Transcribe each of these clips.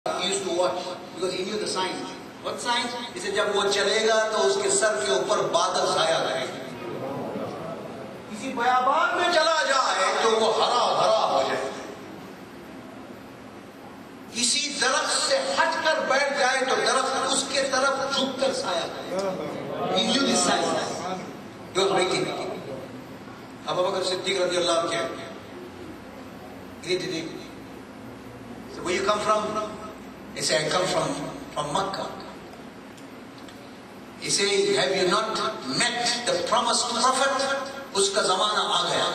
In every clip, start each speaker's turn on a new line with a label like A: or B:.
A: He used to watch because he knew the signs. What signs? He said, जब वो चलेगा तो उसके सर के ऊपर बादल छाया करेगा. किसी बयाबान में चला जाए तो वो हरा भरा हो जाए. किसी दरख्त से हटकर बैठ जाए तो दरख्त उसके तरफ झुककर साया करेगा. He knew this signs. He was making it. Abu Bakr Siddiq radiallahu anhu. He did it. So where you come from? He said, I come from Makkah. He said, have you not met the promised prophet? Uska zamana aa gaya.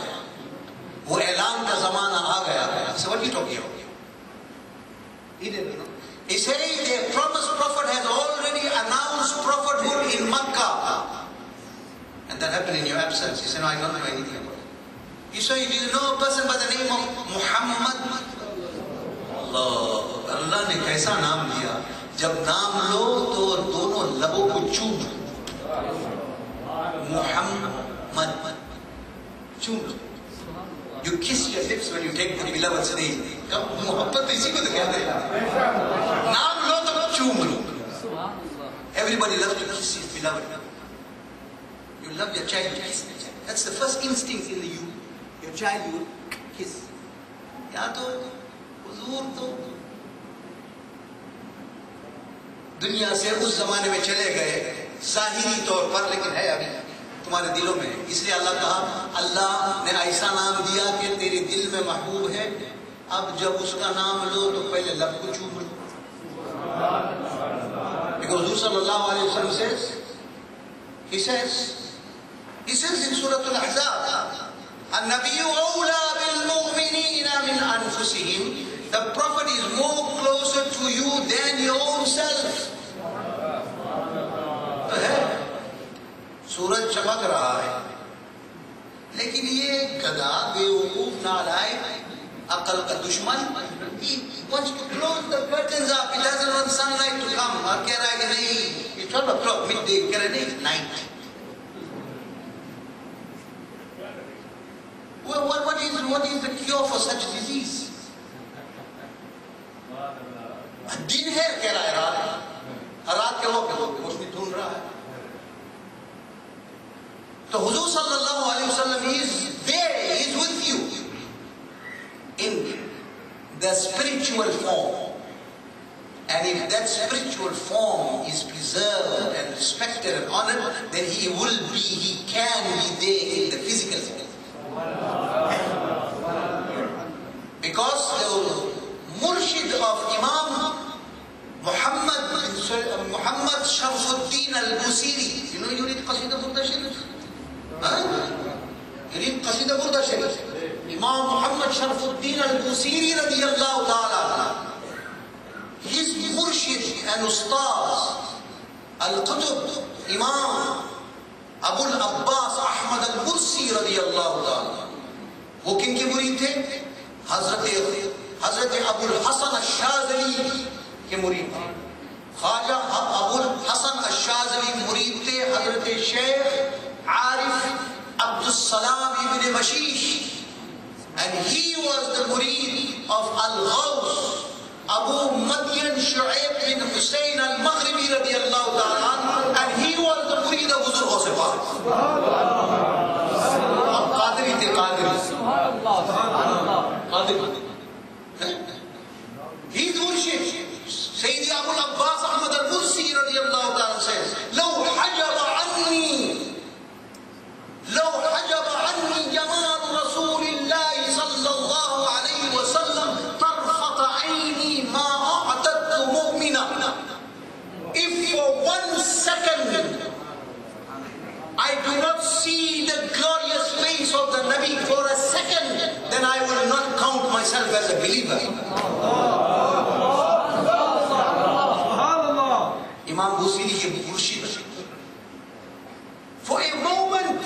A: Wo ऐलान का ज़माना आ गया. So what are you talking about? He didn't know. He said, the promised prophet has already announced prophethood in Makkah. And that happened in your absence. He said, no, I don't know anything about it. You say, do you know a person by the name of Muhammad? अल्लाह ने कैसा नाम दिया. जब नाम लो तो दोनों लबों को चूम लो. मुहम्मद चूम लो. You kiss your lips when you take the beloved's name. कब मोहब्बत इसी को तो कहते हैं. नाम लो तो चूम लो. Everybody loves to kiss his beloved. You love your child, you kiss your child. That's the first instinct in you. Your child you kiss. या तो हुजूर तो दुनिया से उस जमाने में चले गए ज़ाहिरी तौर पर, लेकिन है अभी तुम्हारे दिलों में. इसलिए अल्लाह कहा, अल्लाह ने ऐसा नाम दिया कि तेरे दिल में महबूब है. अब जब उसका नाम लो तो पहले लब को चूम लो. Because Rasul sallallahu alayhi wa sallam says, he says in Surah Al-Ahzab, An-Nabiyyu awla bil mu'minina min anfusihim. The Prophet is more closer to you than your own self. तो है, सूरज चमक रहा है, लेकिन ये गधा बेवकूफ नालायक अकल का दुश्मन, he wants to close the curtains up. He doesn't want sunlight to come. और कह रहा है कि नहीं, it's 12 o'clock midday. कह रहा है नहीं, night. Well, what is the cure for such disease? दिन है कह रहा है रात के वक्त रोशनी ढूंढ रहा है. तो हुजूर सल्लल्लाहु अलैहि वसल्लम is there, he is with you in the spiritual form, and if that spiritual form is preserved and respected and honored, then he can be there in the physical form. Because the Murshid of Imam Muhammad Sharfuddin al-Busiri, you know, you read Qasida Burda Sharif? You read Qasida Burda Sharif? Imam Muhammad Sharfuddin al-Busiri radiyallahu ta'ala, his Murshid and Ustaz al-Qutub Imam Abul Abbas Ahmad al-Bursi radiyallahu ta'ala, वो किन के मुरीद थे? हजरत अबुल हसन अश-शाज़ली के मुरीद थे. ख्वाजा अबुल हसन अश-शाज़ली मुरीद थे हजरत शेख आरिफ अब्दुस्सलाम इब्न मशीश, and he was the murid of al-Ghaws Abu Madyan Shu'aib bin Hussein al-Maghribi radiyallahu ta'ala, and he was the murid of Huzur Ghaus Pak. Qadri थे, Qadri. He's worship. Sayyidi Abul Abbas Ahmad al-Bursi radiyallahu ta'ala says, لو حجب عني جمال رسول الله صلى الله عليه وسلم طرفة عيني ما أعددت مؤمنا. If for 1 second I do not see the glorious face of the Nabi for a second, then I will not count myself as a believer. Imam Busiri ke Murshid. For a moment,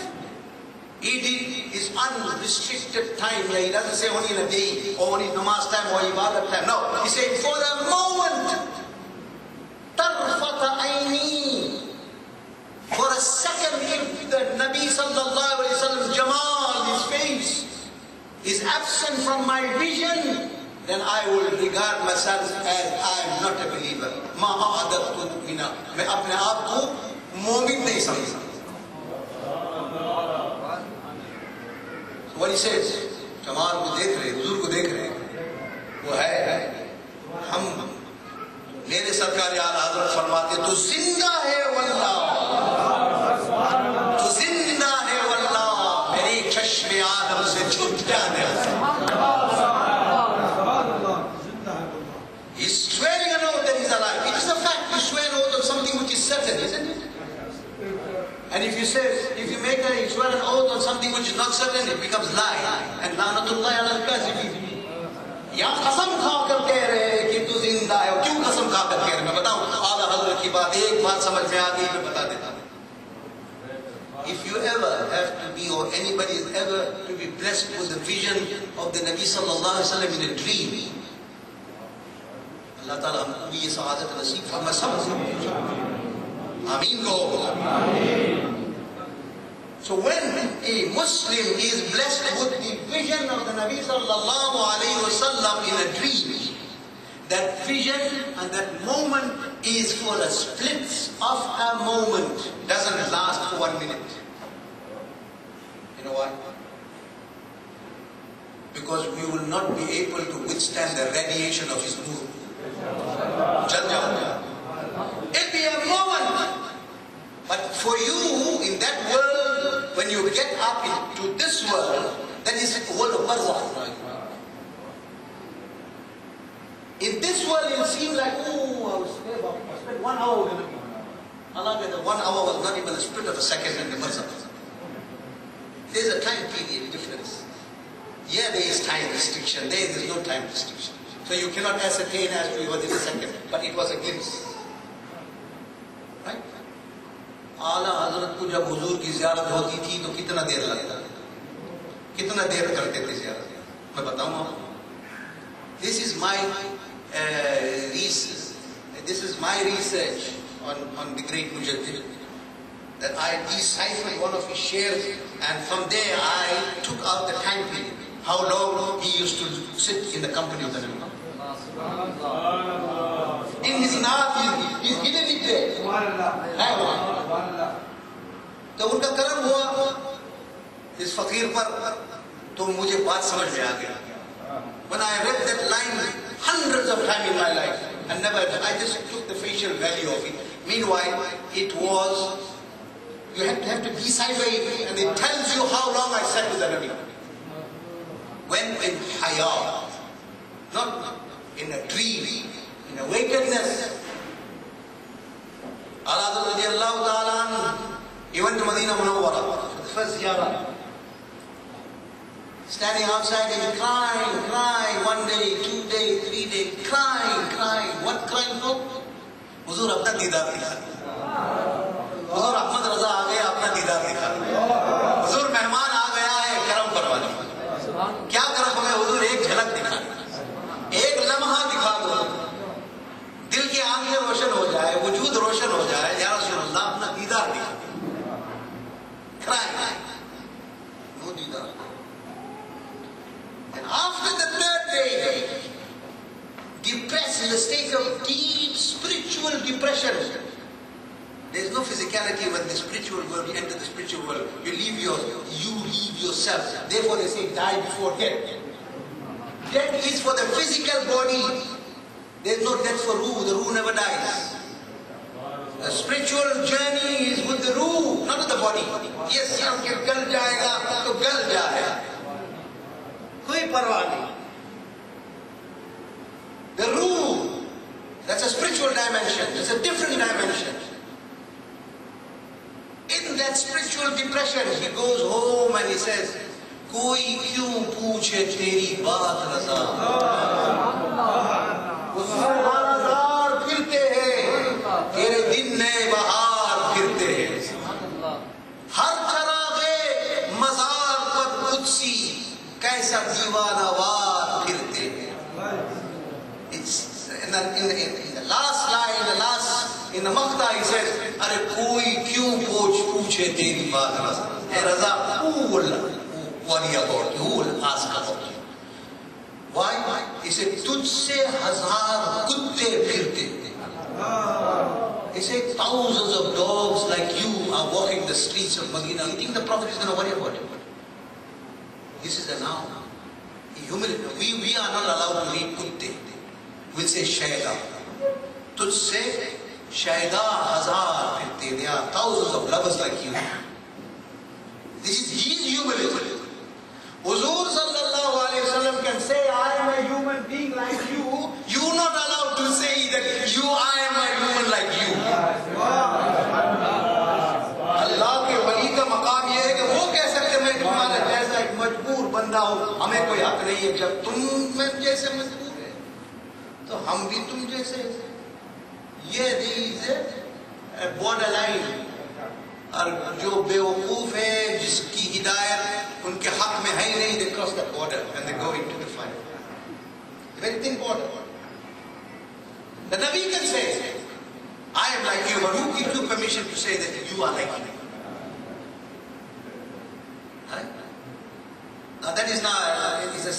A: he did his unrestricted time. He doesn't say only in a day, or only namaz time, or ibadat time. No, he said for a moment, tarfata aini. For a second, if the Nabi sallallahu alayhi wa sallam's Jamal, his face, is absent from my vision, then I will regard myself as I am am not a believer. Ma a'adatu mu'mina. मैं अपने आप को मोमिन नहीं समझता. So what he says, Jamal को देख रहे, हुजूर को देख रहे, वो है हम मेरे सरकार आला हज़रत फरमाते तो जिंदा है वल्लाह, तो जिंदा है वल्लाह, मेरे चश्मे आदम से छूट जाने. He's swearing an oath that he's alive. It is a fact. You swear an oath on something which is certain, isn't it? And if you swear an oath on something which is not certain, it becomes lie. And la'natullah ala al-kazibin. या कसम खाकर कह रहे हैं कि तू जिंदा है. क्यों कसम खाकर कह रहे हैं? मैं बताऊं. आला हज़रत की बात एक बात समझ में आ गई, मैं बता देता हूं. If you ever have to be, or anybody is ever to be blessed with the vision of the Nabi sallallahu alaihi wasallam in a dream, Allah Ta'ala हमको भी ये सआदत नसीब फरमाए सब. आमीन कहो. So when a Muslim is blessed with the vision of the Nabi sallallahu alaihi wasallam in a dream, that vision and that moment is for a split of a moment, doesn't last for 1 minute. You know why? Because we will not be able to withstand the radiation of his nur. It'll be a moment. But for you, in that world, when you get up into this world, that is the world of barzakh. In this world, it will seem like, oh, I spent 1 hour with him. Allah, the 1 hour was not even a split of a second in the barzakh. There is a time period difference. Yeah, there is time restriction. There is no time restriction. So you cannot ascertain as to within a second. But it was a glimpse. Right? आला हजरत को जब हुजूर की ज़ियारत होती थी तो कितना देर लगता, कितना देर करते थे ज़ियारत. मैं बताऊं आपको. This is my research. This is my research on the great Mujaddid. That I deciphered one of his shares, and from there I took out the time period. How long he used to sit in the company of the Nabi. In his naaf, he's hidden it there. तो उनका करम हुआ इस फकीर पर, तो मुझे बात समझ में आ गया. When I read that line hundreds of times in my life, and never, I just took the facial value of it. Meanwhile, it was, you have to decipher it, and it tells you how long I sat with the Nabi. When in haya, not in a dream, in awakenedness. Allah radiallahu ta'ala, he went to Medina Munawwara for the first ziyarah. Standing outside and crying, 1 day, 2 days, 3 days, crying. What crying for? Huzur apna didar dikha. Huzur Ahmad Raza aa gaya, apna didar dikha. Huzur mehman aa gaya hai, karam karwani. क्या करम हमें हुजूर एक झलक दिखा, एक लम्हा दिखा दो, दिल की आंखें रोशन हो जाए, वजूद रोशन हो जाए. या रसूल अल्लाह अपना दीदार दिखा. Cry, no didar. And after the 3rd day, depressed in a state of deep spiritual depression. There is no physicality when the spiritual world, you enter the spiritual world, you leave yourself. Therefore they say die before death. Death is for the physical body. There is no death for ruh. The ruh never dies. The spiritual journey is with the ruh, not with the body. Yes, gal jayega, to gal jayega. Koi parwah nahi. The ruh, that's a spiritual dimension. It's a different dimension. In that spiritual depression, he goes home and he says, Koi kyun pooche teri baat raza. Usme barazar phirte hain, tere din mein bahar phirte hain. Har charage mazar par qudsi, kaisa diwanawar phirte hain. It's in the last line, in the maqta, he says, Are koi kyun pooche teri baat raza. Hey Raza, who will worry about you? Who will ask about you? Why? He said, तुझसे हजार कुत्ते फिरते. He said, thousands of dogs like you are walking the streets of Medina. You think the Prophet is going to worry about it? This is a noun. Humility. We are not allowed to read kutte. We'll say shaida. तुझसे shaida हजार फिरते. There are thousands of lovers like you. This is his humility. Huzur sallallahu alayhi wa sallam can say, I am a human being like you. You are not allowed to say that I am a human like you. Allah के वली का मकाम ये है कि वो कह सकते मैं तुम्हारा जैसा एक मजबूर बंदा हूँ, हमें कोई हक नहीं है. जब तुम में जैसे मजबूर है तो हम भी तुम जैसे. ये बॉर्डर लाइन. और जो बेवकूफ है जिसकी हिदायत उनके हक में है ही नहीं, they cross the border and they go into the fire. Very thin border. The Nabi can say, I am like you, but who gives you permission to say that you are like me? Right? Now that is not, it's a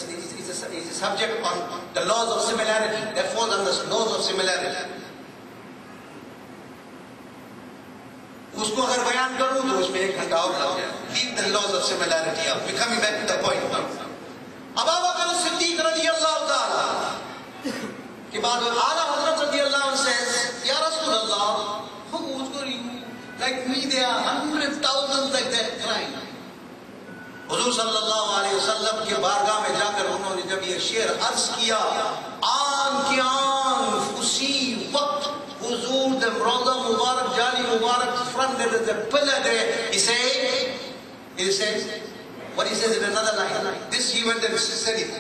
A: subject on the laws of similarity. That falls under the laws of similarity. उसको अगर बयान करूं तो उसमें 1 घंटा और लग जाए. Leave the laws of similarity out. We're coming back to the point now. Abu Bakr as-Siddiq radiyallahu ta'ala के बाद आला हजरत radiyallahu anhu says, Ya Rasulullah, who's going you? Like me, there are hundreds, thousands like that crying. हुजूर सल्लल्लाहु अलैहि वसल्लम के बारगाह में जाकर उन्होंने जब ये शेर अर्ज किया, आन की आन उसी वक्त हुजूर the Rawda Mubarak, Jali Mubarak front, there is a pillar there. He says, what he says in another line. This he went and said it,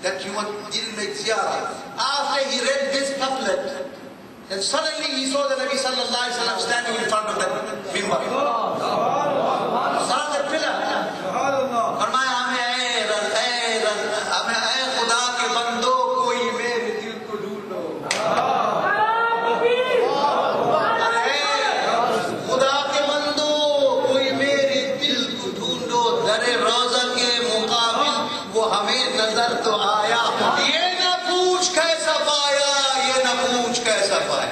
A: that you didn't make ziyarah. After he read this couplet, then suddenly he saw the Nabi sallallahu alaihi wasallam standing in front of the mimbar. Saw the pillar. फरमाया हमें ऐ खुदा के बंदो कोई मेरे दिल को ढूंढो. खुदा के बंदो कोई मेरे दिल को ढूंढो. दरे रोजा के मुकाबिल वो हमें नजर तो आया. ये न पूछ कैसा पाया, ये न पूछ कैसा पाया.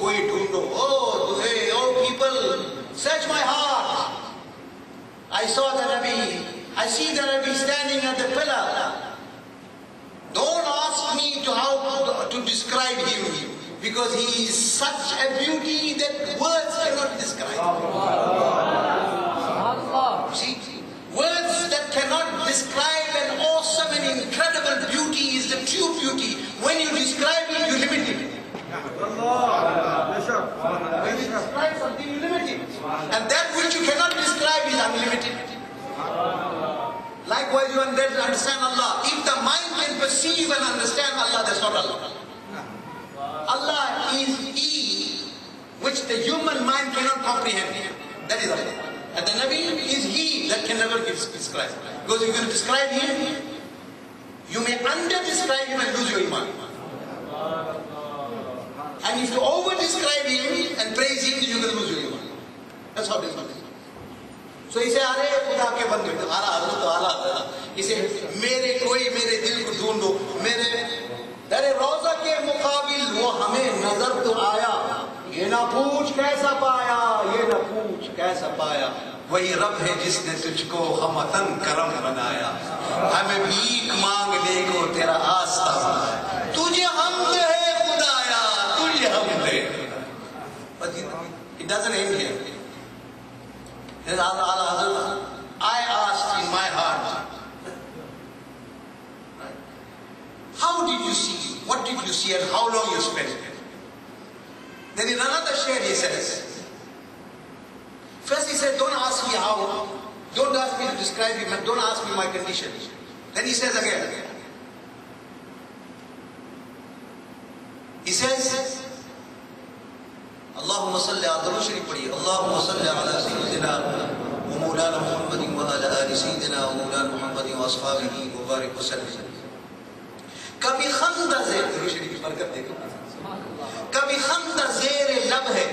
A: कोई ढूंढो. Oh, hey, oh people, search my heart. I saw the Nabi. I see the Nabi standing at the pillar. Don't ask me how to describe him, because he is such a beauty that words cannot describe. See, words that cannot describe an awesome and incredible beauty is the true beauty. When you describe it, you limit it. When you describe something, you limit it. And that which you cannot describe is unlimited. Likewise, you understand Allah. If the mind can perceive and understand Allah, that's not Allah. Allah is He, which the human mind cannot comprehend. That is Allah. And the Nabi is He that can never describe. Because if you can describe Him, you may under-describe Him and lose your iman. And if you over-describe Him and praise Him, you will lose your iman. That's how it is. So he said, अरे खुदा के बंदे, आला हज़रत आला. He said, मेरे दिल को ढूंढो, मेरे दरे रोज़ा के मुकाबिल वो हमें नजर तो आया. ये ना पूछ कैसा पाया, ये ना पूछ कैसा पाया. वही रब है जिसने तुझको हमतन करम बनाया. हमें भीख मांगने को तेरा आस्था बनाया. तुझे हमद है खुदाया, तुझे हमद है. But it doesn't end here. I asked in my heart, how did you see? What did you see and how long you spent? Then in another share he says, first he said, don't ask me how, don't ask me to describe him, and don't ask me my condition. Then he says again, he says, Allahumma salli ala Shri Padi, Allahumma salli ala Sayyidina wa Mawlana Muhammadin wa ala ali Sayyidina wa Mawlana Muhammadin wa ashabihi wa barik wa sallim. Kabhi khanda se Shri ki barakat dekho. कभी खंदा ज़ेर लब है,